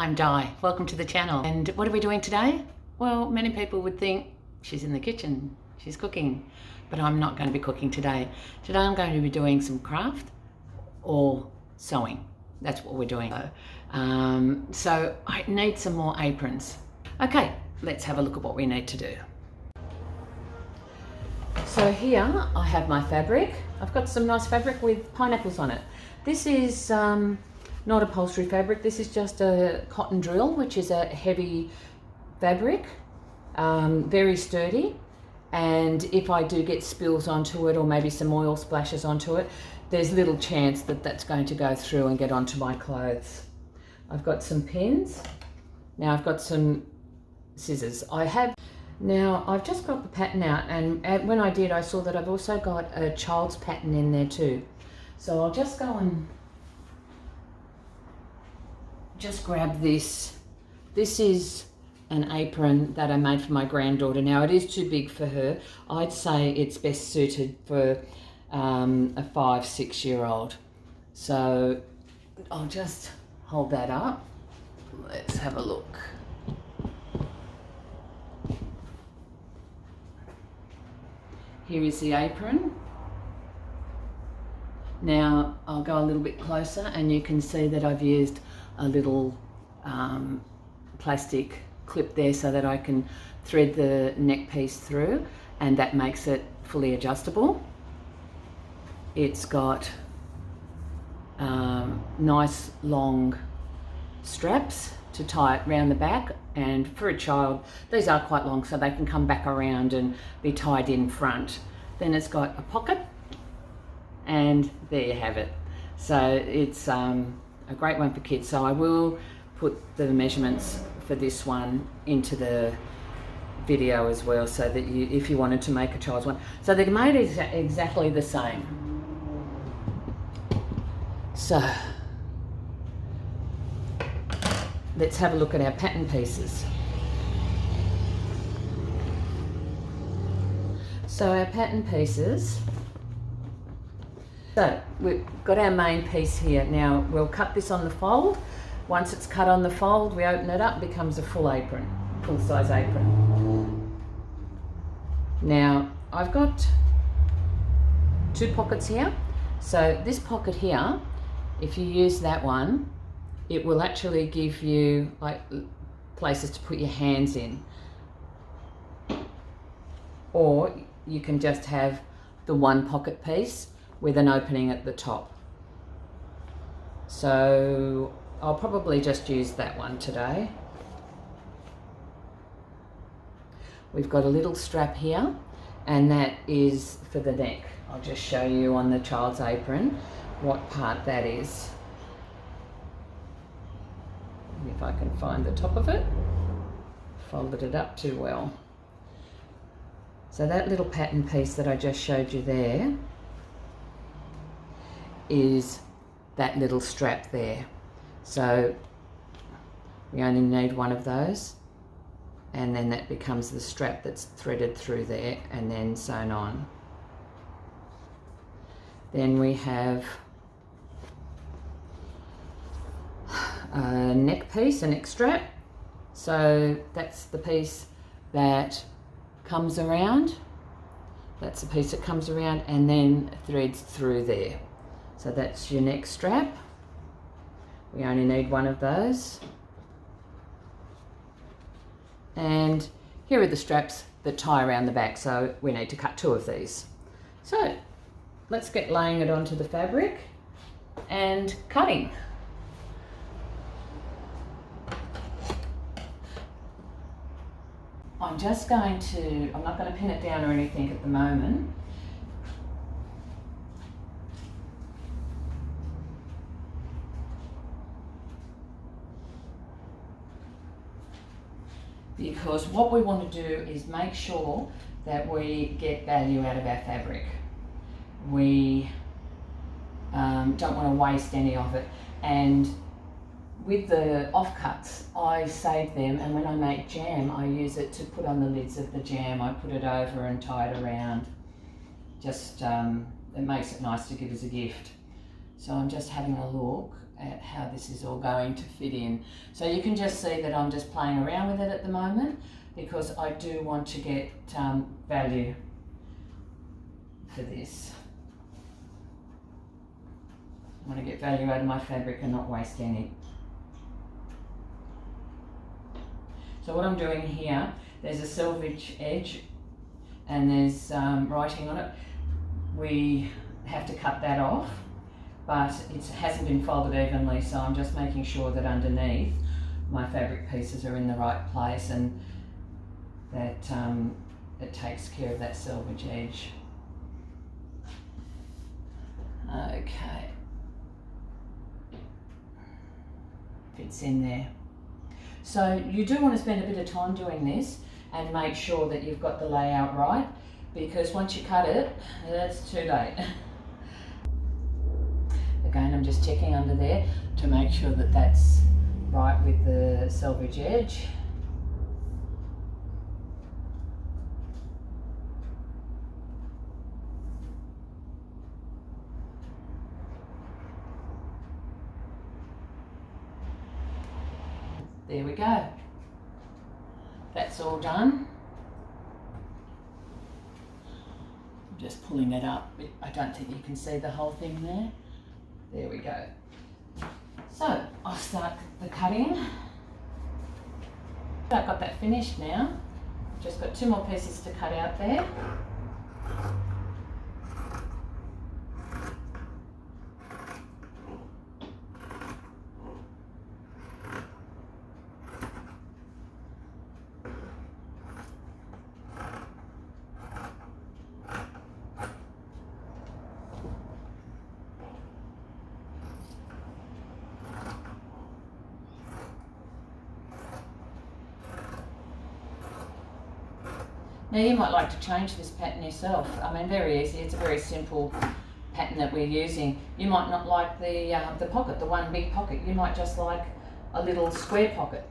I'm Di. Welcome to the channel. And what are we doing today? Well, many people would think she's in the kitchen, she's cooking, but I'm not going to be cooking today. Today I'm going to be doing some craft or sewing. That's what we're doing. So I need some more aprons. Okay, let's have a look at what we need to do. So here I have my fabric. I've got some nice fabric with pineapples on it. This is not upholstery fabric, this is just a cotton drill, which is a heavy fabric, very sturdy, and if I do get spills onto it or maybe some oil splashes onto it, there's little chance that that's going to go through and get onto my clothes. I've got some pins. Now I've got some scissors. Now I've just got the pattern out, and when I did I saw that I've also got a child's pattern in there too. So I'll just go and just grab this. This is an apron that I made for my granddaughter. Now it is too big for her. I'd say it's best suited for a 5-6 year old. So I'll just hold that up. Let's have a look. Here is the apron. Now I'll go a little bit closer and you can see that I've used a little plastic clip there so that I can thread the neck piece through, and that makes it fully adjustable. It's got nice long straps to tie it round the back, and for a child these are quite long so they can come back around and be tied in front. Then it's got a pocket, and there you have it. So it's a great one for kids. So I will put the measurements for this one into the video as well, so that you, if you wanted to make a child's one. So they're made exactly the same. So let's have a look at our pattern pieces. So our pattern pieces, so we've got our main piece here. Now we'll cut this on the fold. Once it's cut on the fold, we open it up, it becomes a full apron, full size apron. Now I've got 2 pockets here. So this pocket here, if you use that one, it will actually give you like places to put your hands in. Or you can just have the one pocket piece with an opening at the top. So I'll probably just use that one today. We've got a little strap here, and that is for the neck. I'll just show you on the child's apron what part that is. If I can find the top of it. Folded it up too well. So that little pattern piece that I just showed you there is that little strap there. So we only need one of those, and then that becomes the strap that's threaded through there and then sewn on. Then we have a neck piece, a neck strap. So that's the piece that comes around. That's the piece that comes around and then threads through there. So that's your neck strap. We only need one of those. And here are the straps that tie around the back, so we need to cut 2 of these. So let's get laying it onto the fabric and cutting. I'm not going to pin it down or anything at the moment. Because what we want to do is make sure that we get value out of our fabric. We don't want to waste any of it. And with the offcuts, I save them, and when I make jam, I use it to put on the lids of the jam. I put it over and tie it around. Just, it makes it nice to give as a gift. So I'm just having a look at how this is all going to fit in. So you can just see that I'm just playing around with it at the moment because I do want to get value for this. I want to get value out of my fabric and not waste any. So what I'm doing here, there's a selvage edge and there's writing on it. We have to cut that off, but it hasn't been folded evenly, so I'm just making sure that underneath my fabric pieces are in the right place and that it takes care of that selvage edge. Okay. Fits in there. So you do want to spend a bit of time doing this and make sure that you've got the layout right, because once you cut it, that's too late. Again, I'm just checking under there to make sure that that's right with the selvage edge. There we go. That's all done. I'm just pulling it up. I don't think you can see the whole thing there. There we go. So I'll start the cutting. I've got that finished now. Just got 2 more pieces to cut out there. Now you might like to change this pattern yourself. I mean, very easy. It's a very simple pattern that we're using. You might not like the pocket, the one big pocket. You might just like a little square pocket.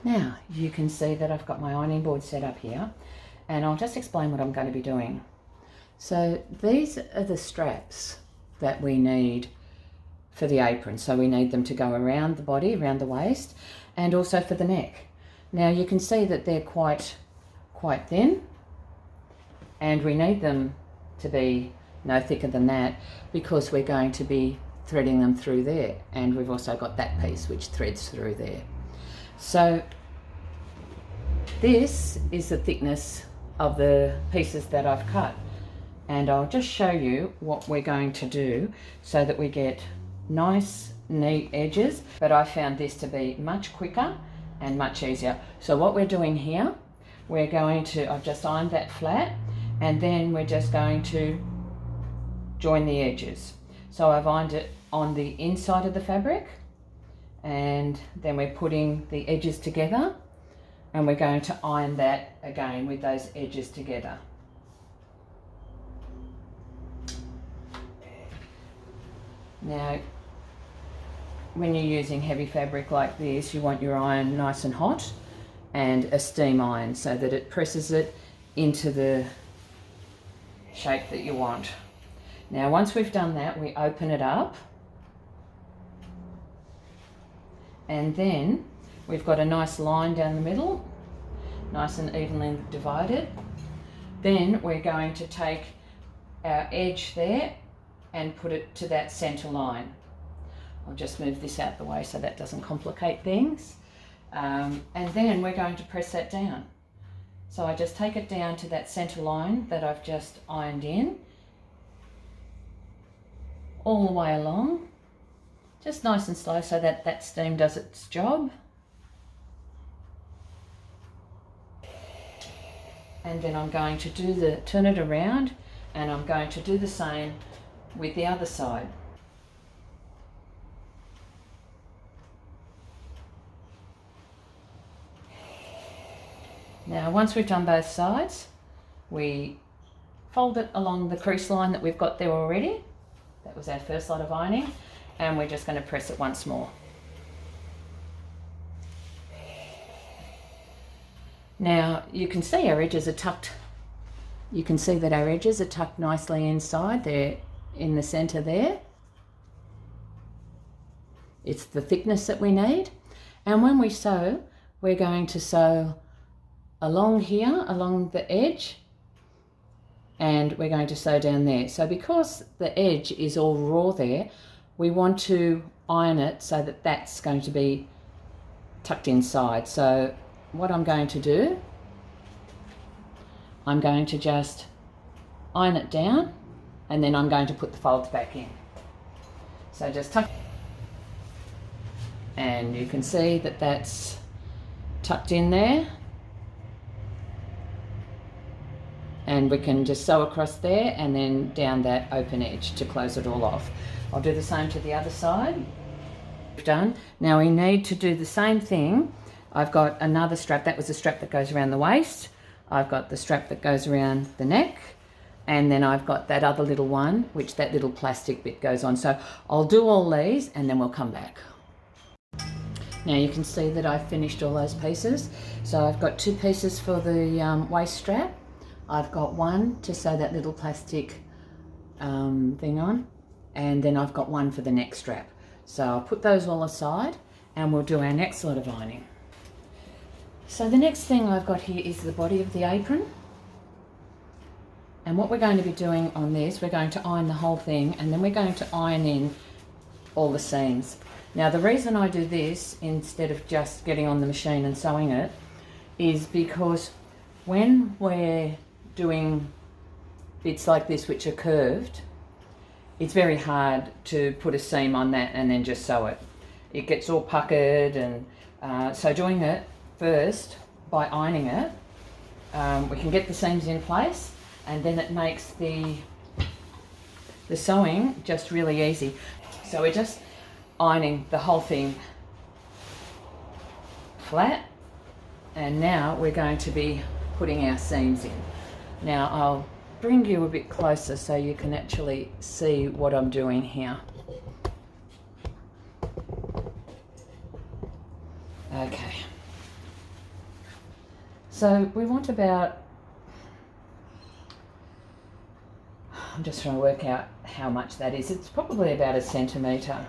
Now you can see that I've got my ironing board set up here, and I'll just explain what I'm going to be doing. So these are the straps that we need for the apron. So we need them to go around the body, around the waist, and also for the neck. Now you can see that they're quite thin, and we need them to be no thicker than that because we're going to be threading them through there, and we've also got that piece which threads through there. So this is the thickness of the pieces that I've cut, and I'll just show you what we're going to do so that we get nice neat edges. But I found this to be much quicker and much easier. So what we're doing here, I've just ironed that flat, and then we're just going to join the edges. So I've ironed it on the inside of the fabric, and then we're putting the edges together, and we're going to iron that again with those edges together. Now, when you're using heavy fabric like this, you want your iron nice and hot, and a steam iron so that it presses it into the shape that you want. Now once we've done that, we open it up, and then we've got a nice line down the middle, nice and evenly divided. Then we're going to take our edge there and put it to that center line. I'll just move this out the way so that doesn't complicate things. And then we're going to press that down. So I just take it down to that center line that I've just ironed in, all the way along, just nice and slow so that that steam does its job. And then I'm going to turn it around, and I'm going to do the same with the other side. Now once we've done both sides, we fold it along the crease line that we've got there already. That was our first lot of ironing, and we're just going to press it once more. Now you can see our edges are tucked. You can see that our edges are tucked nicely inside. They're in the center there. It's the thickness that we need. And when we sew, we're going to sew along here, along the edge, and we're going to sew down there. So because the edge is all raw there, we want to iron it so that that's going to be tucked inside. So what I'm going to do, I'm going to just iron it down, and then I'm going to put the folds back in. So just tuck, and you can see that that's tucked in there. And we can just sew across there and then down that open edge to close it all off. I'll do the same to the other side. Done. Now we need to do the same thing. I've got another strap. That was the strap that goes around the waist. I've got the strap that goes around the neck. And then I've got that other little one, which that little plastic bit goes on. So I'll do all these and then we'll come back. Now you can see that I've finished all those pieces. So I've got 2 pieces for the waist strap. I've got one to sew that little plastic thing on, and then I've got one for the neck strap. So I'll put those all aside and we'll do our next lot of ironing. So the next thing I've got here is the body of the apron. And what we're going to be doing on this, we're going to iron the whole thing, and then we're going to iron in all the seams. Now the reason I do this instead of just getting on the machine and sewing it is because when we're doing bits like this which are curved, it's very hard to put a seam on that and then just sew it. It gets all puckered, and so doing it first by ironing it, we can get the seams in place, and then it makes the sewing just really easy. So we're just ironing the whole thing flat, and now we're going to be putting our seams in. Now I'll bring you a bit closer so you can actually see what I'm doing here. Okay. So we want about, I'm just trying to work out how much that is. It's probably about 1 centimetre.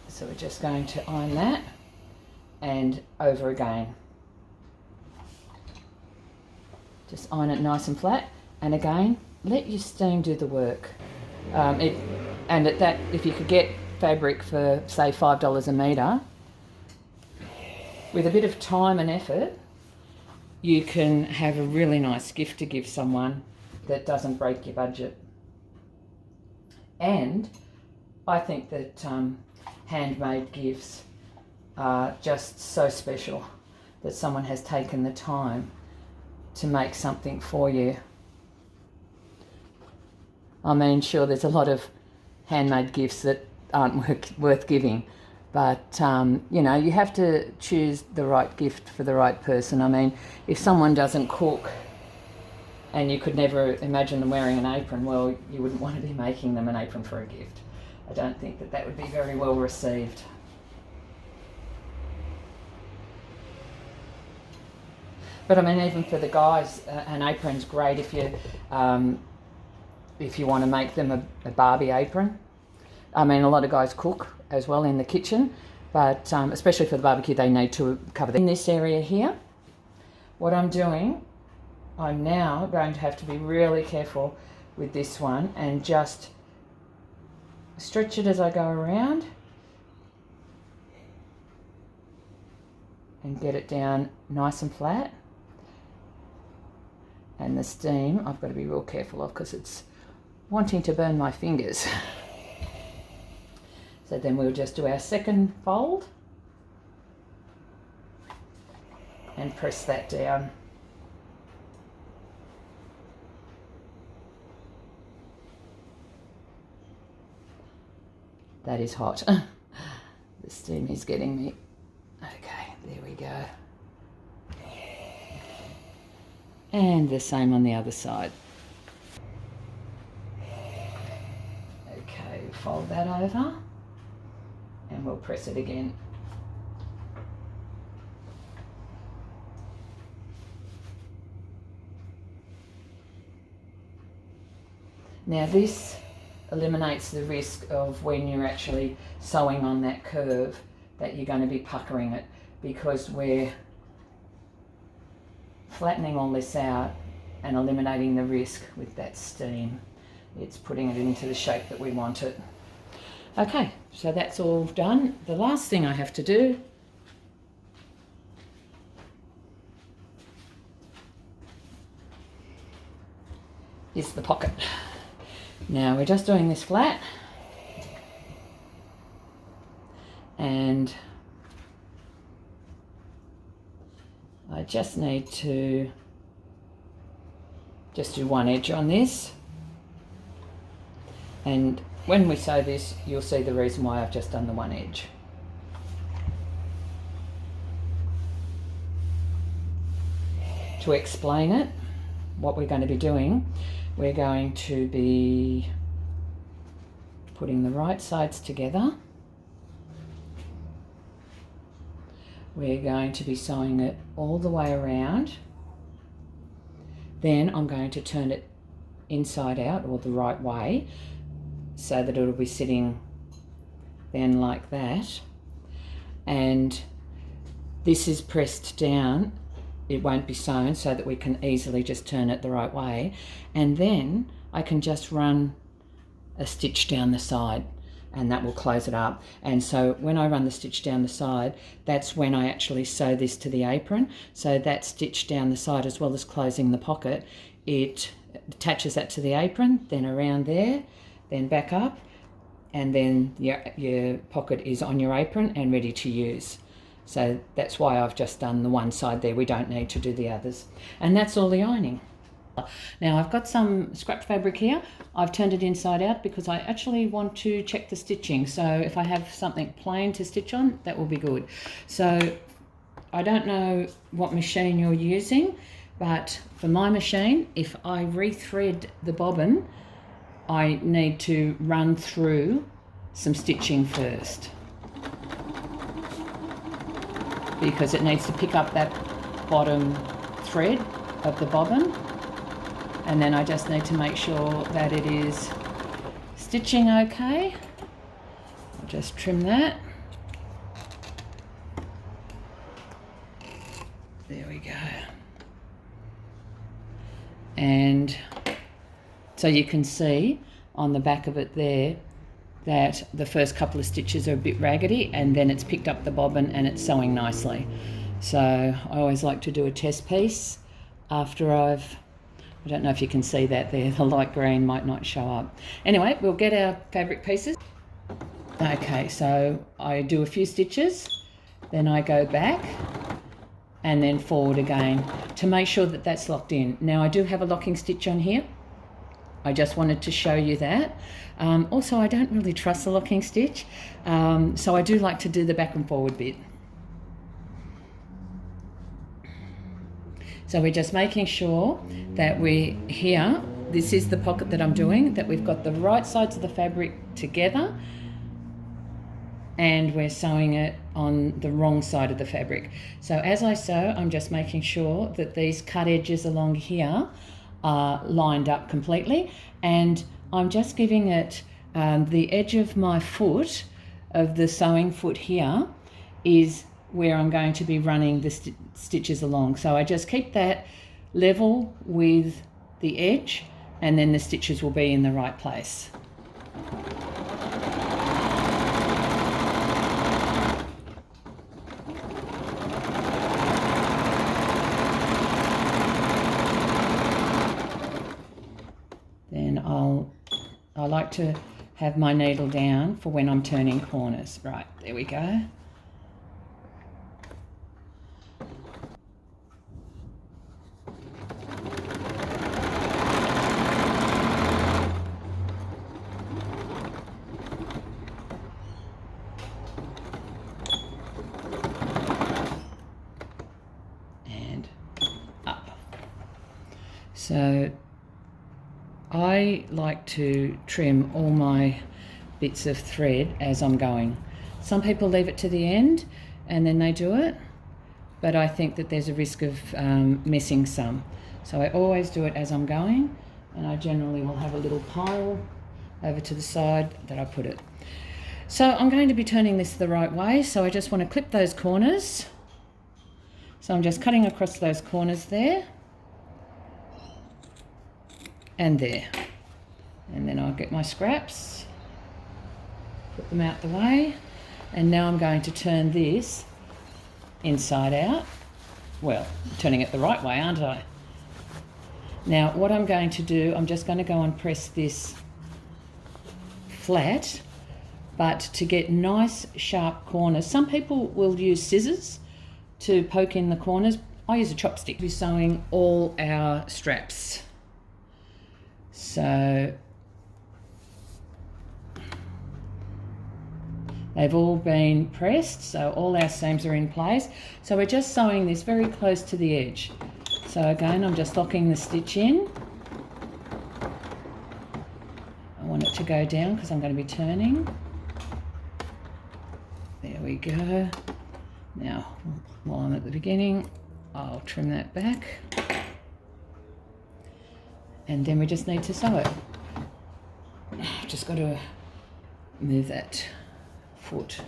So we're just going to iron that and over again. Just iron it nice and flat, and again, let your steam do the work. And at that, if you could get fabric for say $5 a metre, with a bit of time and effort, you can have a really nice gift to give someone that doesn't break your budget. And I think that handmade gifts are just so special, that someone has taken the time to make something for you. I mean, sure, there's a lot of handmade gifts that aren't worth giving, but you know, you have to choose the right gift for the right person. I mean, if someone doesn't cook and you could never imagine them wearing an apron, well, you wouldn't want to be making them an apron for a gift. I don't think that that would be very well received. But I mean, even for the guys, an apron's great if you want to make them a Barbie apron. I mean, a lot of guys cook as well in the kitchen, but especially for the barbecue, they need to cover them. In this area here, what I'm doing, I'm now going to have to be really careful with this one and just stretch it as I go around and get it down nice and flat. And the steam I've got to be real careful of because it's wanting to burn my fingers. So then we'll just do our second fold and press that down. That is hot. The steam is getting me. Okay, there we go. And the same on the other side. Okay, fold that over and we'll press it again. Now this eliminates the risk of when you're actually sewing on that curve that you're going to be puckering it, because we're flattening all this out and eliminating the risk with that steam. It's putting it into the shape that we want it. Okay, so that's all done. The last thing I have to do is the pocket. Now we're just doing this flat, and I just need to just do one edge on this, and when we sew this you'll see the reason why I've just done the one edge. To explain it, what we're going to be doing, we're going to be putting the right sides together. We're going to be sewing it all the way around. Then I'm going to turn it inside out, or the right way, so that it'll be sitting then like that. And this is pressed down. It won't be sewn, so that we can easily just turn it the right way. And then I can just run a stitch down the side, and that will close it up. And so when I run the stitch down the side, that's when I actually sew this to the apron. So that stitch down the side, as well as closing the pocket, it attaches that to the apron, then around there, then back up, and then your pocket is on your apron and ready to use. So that's why I've just done the one side there. We don't need to do the others. And that's all the ironing. Now I've got some scrap fabric here. I've turned it inside out because I actually want to check the stitching. So if I have something plain to stitch on, that will be good. So I don't know what machine you're using, but for my machine, if I rethread the bobbin, I need to run through some stitching first, because it needs to pick up that bottom thread of the bobbin, and then I just need to make sure that it is stitching okay. I'll just trim that. There we go. And so you can see on the back of it there that the first couple of stitches are a bit raggedy, and then it's picked up the bobbin and it's sewing nicely. So I always like to do a test piece after I don't know if you can see that there, the light green might not show up. Anyway, we'll get our fabric pieces. Okay, so I do a few stitches, then I go back and then forward again to make sure that that's locked in. Now I do have a locking stitch on here. I just wanted to show you that. Also, I don't really trust the locking stitch, so I do like to do the back and forward bit. So we're just making sure that we here, this is the pocket that I'm doing, that we've got the right sides of the fabric together, and we're sewing it on the wrong side of the fabric. So as I sew, I'm just making sure that these cut edges along here are lined up completely, and I'm just giving it the edge of my foot, of the sewing foot here, is where I'm going to be running the stitches along. So I just keep that level with the edge, and then the stitches will be in the right place. Then I like to have my needle down for when I'm turning corners. Right, there we go. And up. So I like to trim all my bits of thread as I'm going. Some people leave it to the end and then they do it, but I think that there's a risk of missing some. So I always do it as I'm going, and I generally will have a little pile over to the side that I put it. So I'm going to be turning this the right way, so I just want to clip those corners. So I'm just cutting across those corners there and there. And then I'll get my scraps, put them out the way, and now I'm going to turn this inside out. Well, I'm turning it the right way, aren't I? Now what I'm going to do, I'm just going to go and press this flat, but to get nice sharp corners. Some people will use scissors to poke in the corners. I use a chopstick. We're sewing all our straps. So they've all been pressed, so all our seams are in place. So we're just sewing this very close to the edge. So again, I'm just locking the stitch in. I want it to go down because I'm going to be turning. There we go. Now, while I'm at the beginning, I'll trim that back. And then we just need to sew it. Just got to move that foot.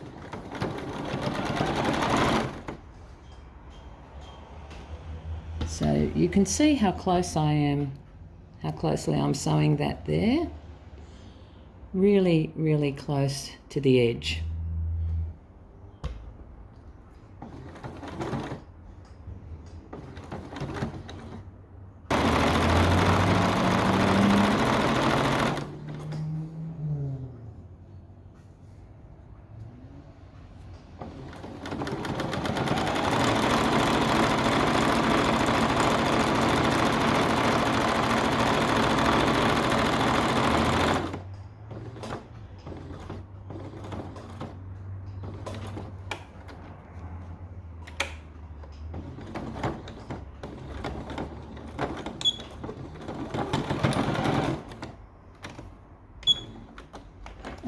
So you can see how close I am, how closely I'm sewing that there. Really, really close to the edge.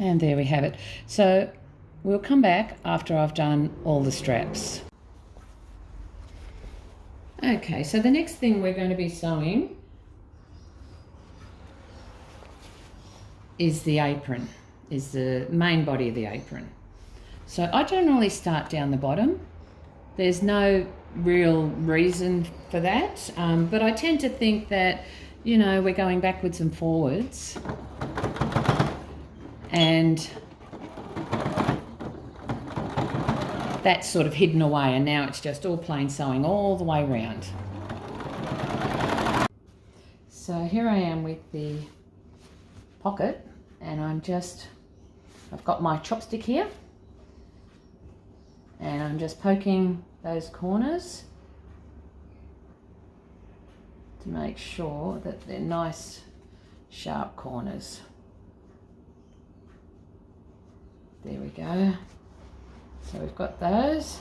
And there we have it. So we'll come back after I've done all the straps. Okay, so the next thing we're going to be sewing is the apron, is the main body of the apron. So I generally start down the bottom. There's no real reason for that, but I tend to think that, you know, we're going backwards and forwards, and that's sort of hidden away, and now it's just all plain sewing all the way around. So here I am with the pocket, and I've got my chopstick here, and I'm just poking those corners to make sure that they're nice sharp corners. There we go. So we've got those,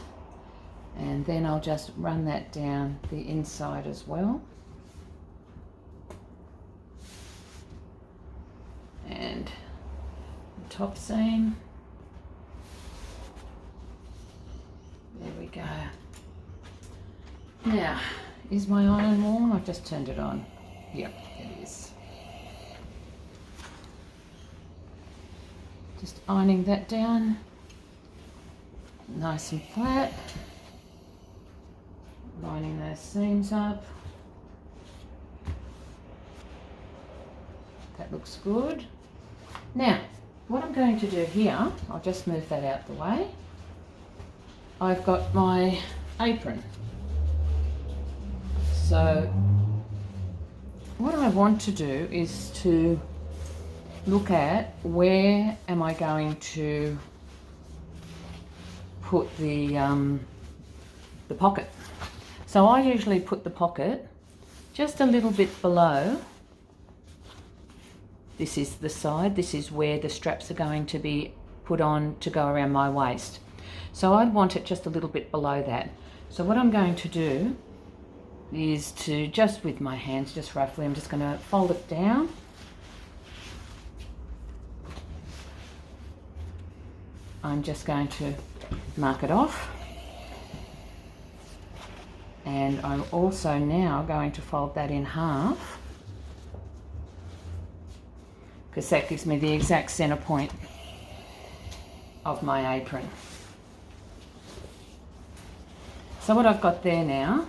and then I'll just run that down the inside as well. And the top seam. There we go. Now, is my iron warm? I've just turned it on. Yep, it is. Just ironing that down, nice and flat, lining those seams up. That looks good. Now, what I'm going to do here, I'll just move that out the way. I've got my apron. So what I want to do is to look at where am I going to put the pocket. So I usually put the pocket just a little bit below. This is the side, this is where the straps are going to be put on to go around my waist. So I'd want it just a little bit below that. So what I'm going to do is to, just with my hands, just roughly, I'm just going to fold it down. I'm just going to mark it off. And I'm also now going to fold that in half. because that gives me the exact center point of my apron. So what I've got there now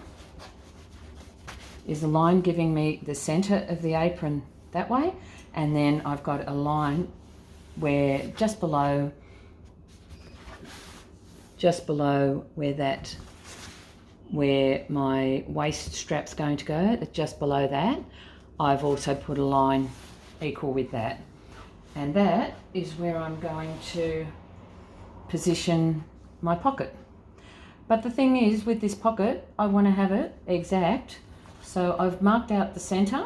is a line giving me the center of the apron that way, and then I've got a line where just below where my waist strap's going to go, just below that, I've also put a line equal with that. And that is where I'm going to position my pocket. But the thing is, with this pocket, I want to have it exact. So I've marked out the center.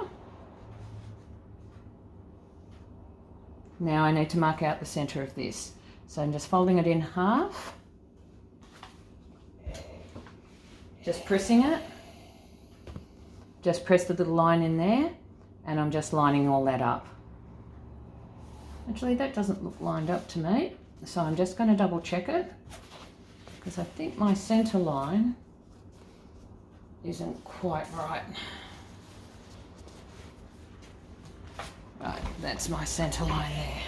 Now I need to mark out the center of this. So I'm just folding it in half. Just pressing it. Just press the little line in there, and I'm just lining all that up. Actually, that doesn't look lined up to me. So I'm just going to double check it, because I think my center line isn't quite right. Right, that's my center line there.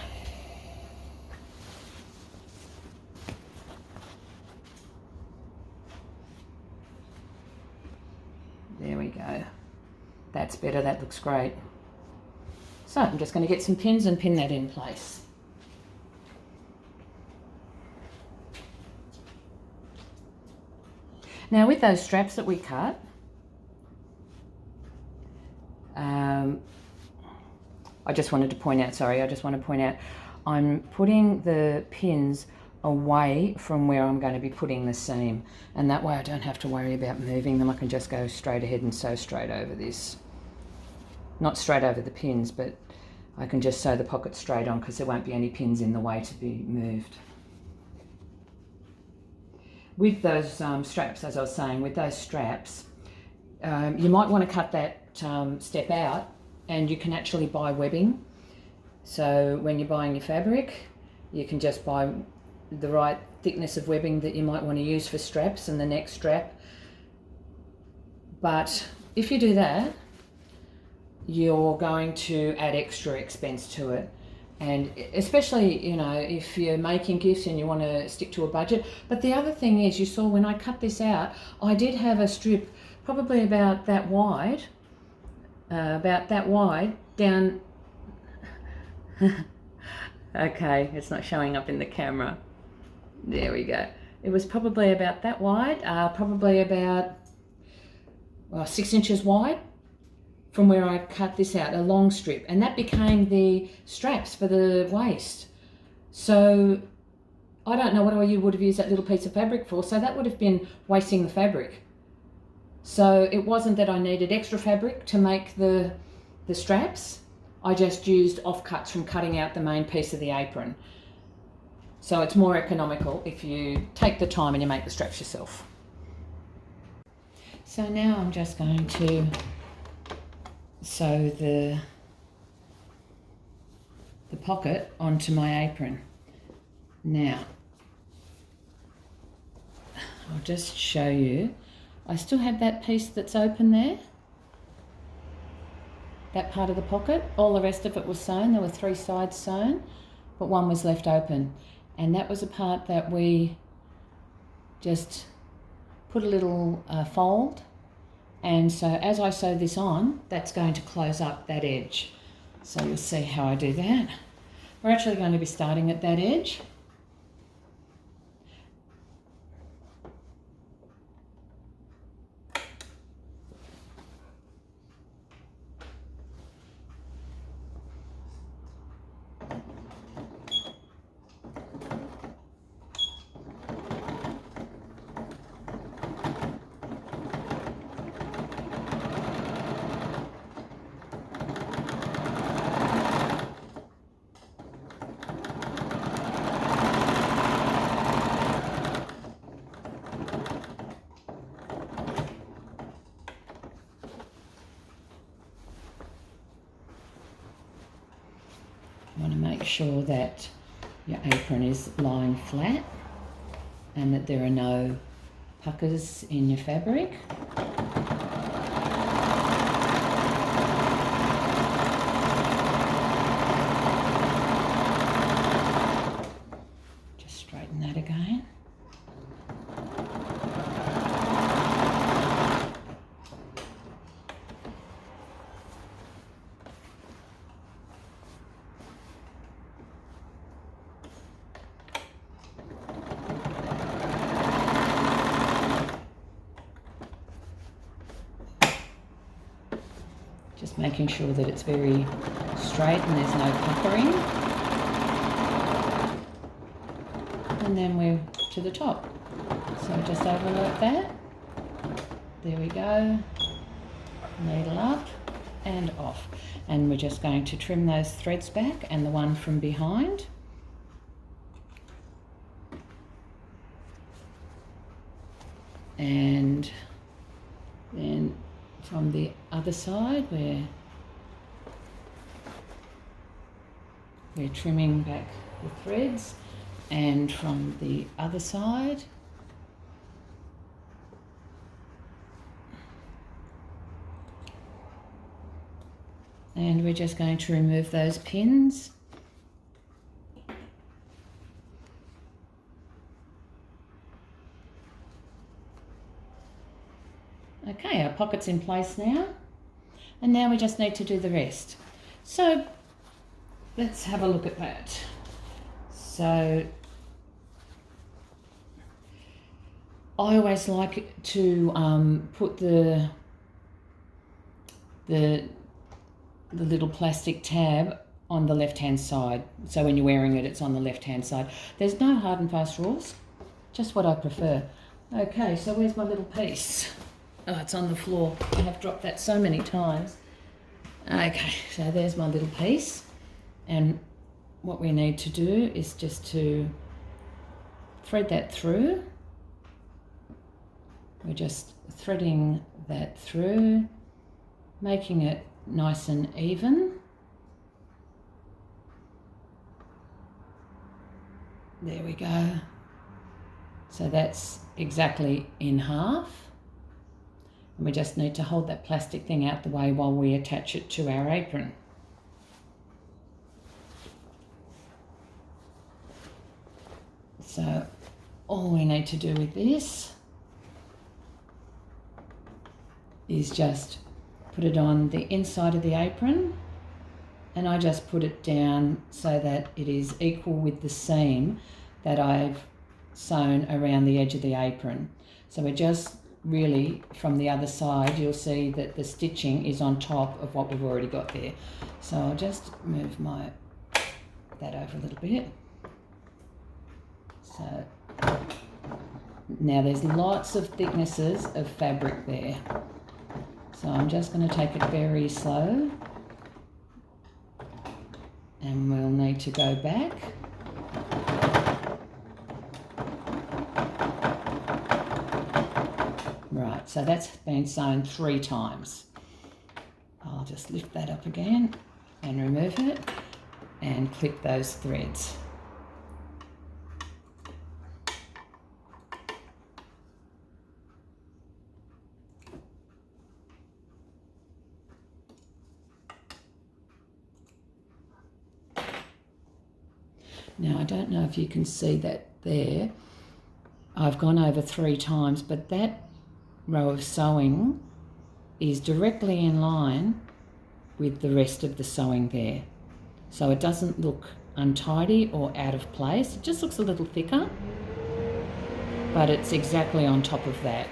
There we go. That's better, that looks great. So I'm just going to get some pins and pin that in place. Now with those straps that we cut, I just want to point out, I'm putting the pins away from where I'm going to be putting the seam, and that way I don't have to worry about moving them. I can just go straight ahead and sew straight over this. Not straight over the pins, but I can just sew the pocket straight on, because there won't be any pins in the way to be moved. With those straps, as I was saying, with those straps, you might want to cut that step out, and you can actually buy webbing. So when you're buying your fabric, you can just buy the right thickness of webbing that you might want to use for straps and the next strap. But if you do that, you're going to add extra expense to it. And especially, you know, if you're making gifts and you want to stick to a budget. But the other thing is, you saw when I cut this out, I did have a strip probably about that wide down. Okay, it's not showing up in the camera. There we go. It was probably about that wide, probably about 6 inches wide from where I cut this out, a long strip, and that became the straps for the waist. So I don't know what you would have used that little piece of fabric for, so that would have been wasting the fabric. So it wasn't that I needed extra fabric to make the straps. I just used offcuts from cutting out the main piece of the apron. So it's more economical if you take the time and you make the straps yourself. So now I'm just going to sew the pocket onto my apron. Now, I'll just show you. I still have that piece that's open there. That part of the pocket. All the rest of it was sewn. There were 3 sides sewn, but one was left open. And that was a part that we just put a little fold. And so as I sew this on, that's going to close up that edge. So you'll see how I do that. We're actually going to be starting at that edge. You want to make sure that your apron is lying flat and that there are no puckers in your fabric. making sure that it's very straight and there's no puckering. And then we're to the top. So just overload that. There we go. Needle up and off. And we're just going to trim those threads back and the one from behind. And then from the other side we're trimming back the threads, and from the other side and we're just going to remove those pins. Okay, our pocket's in place now, and now we just need to do the rest. So let's have a look at that. So I always like to put the little plastic tab on the left-hand side. So when you're wearing it, it's on the left-hand side. There's no hard and fast rules, just what I prefer. Okay, so where's my little piece? Oh, it's on the floor. I have dropped that so many times. Okay, so there's my little piece. And what we need to do is just to thread that through. We're just threading that through, making it nice and even. There we go. So that's exactly in half. And we just need to hold that plastic thing out the way while we attach it to our apron. So all we need to do with this is just put it on the inside of the apron, and I just put it down so that it is equal with the seam that I've sewn around the edge of the apron. So we're just really, from the other side, you'll see that the stitching is on top of what we've already got there. So I'll just move that over a little bit. So now there's lots of thicknesses of fabric there. So I'm just going to take it very slow, and we'll need to go back. Right, so that's been sewn 3 times. I'll just lift that up again and remove it and clip those threads. Now, I don't know if you can see that there. I've gone over 3 times, but that row of sewing is directly in line with the rest of the sewing there. So it doesn't look untidy or out of place. It just looks a little thicker, but it's exactly on top of that.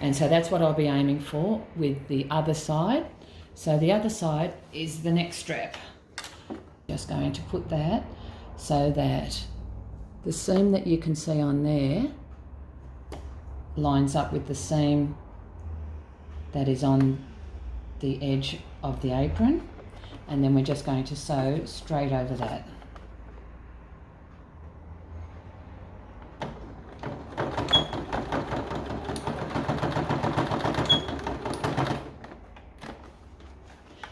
And so that's what I'll be aiming for with the other side. So the other side is the neck strap. Just going to put that so that the seam that you can see on there lines up with the seam that is on the edge of the apron, and then we're just going to sew straight over that.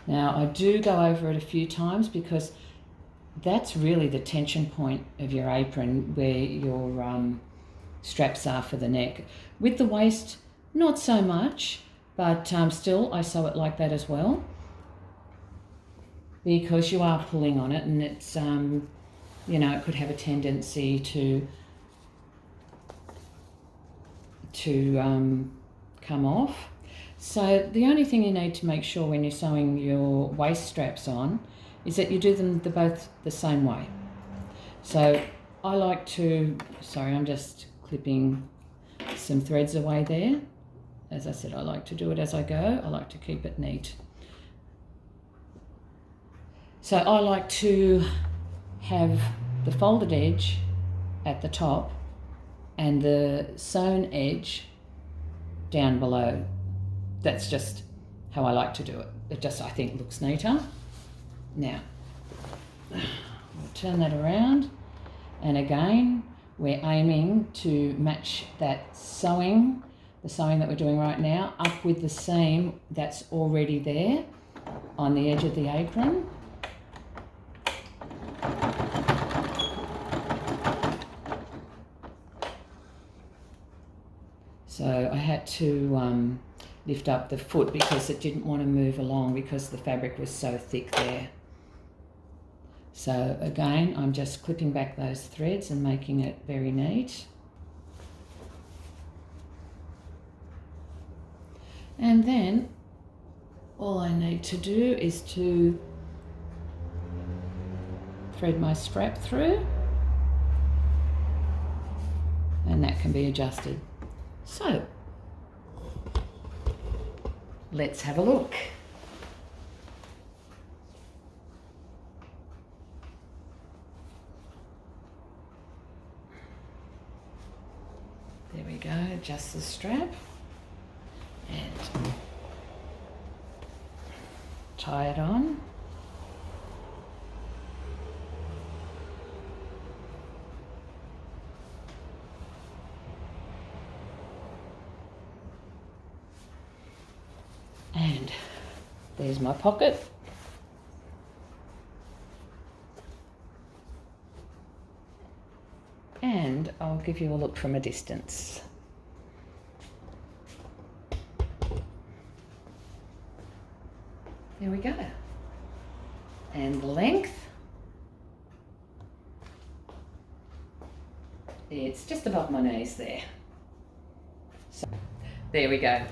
Now I do go over it a few times because that's really the tension point of your apron, where your straps are for the neck. With the waist, not so much, but still I sew it like that as well, because you are pulling on it, and it's you know, it could have a tendency to come off. So the only thing you need to make sure when you're sewing your waist straps on is that you do them both the same way. So I like to, sorry, I'm just clipping some threads away there. As I said, I like to do it as I go. I like to keep it neat. So I like to have the folded edge at the top and the sewn edge down below. That's just how I like to do it. It just, I think, looks neater. Now, we'll turn that around, and again, we're aiming to match that sewing, the sewing that we're doing right now, up with the seam that's already there on the edge of the apron. So I had to lift up the foot because it didn't want to move along because the fabric was so thick there. So again, I'm just clipping back those threads and making it very neat. And then all I need to do is to thread my strap through, and that can be adjusted. So let's have a look. There we go, adjust the strap and tie it on. And there's my pocket. And I'll give you a look from a distance. There we go. And the length, it's just above my knees there. So there we go.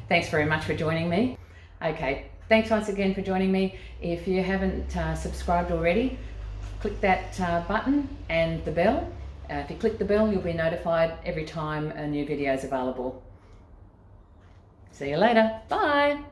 Thanks very much for joining me. Okay, thanks once again for joining me. If you haven't subscribed already, click that button and the bell. If you click the bell, you'll be notified every time a new video is available. See you later. Bye.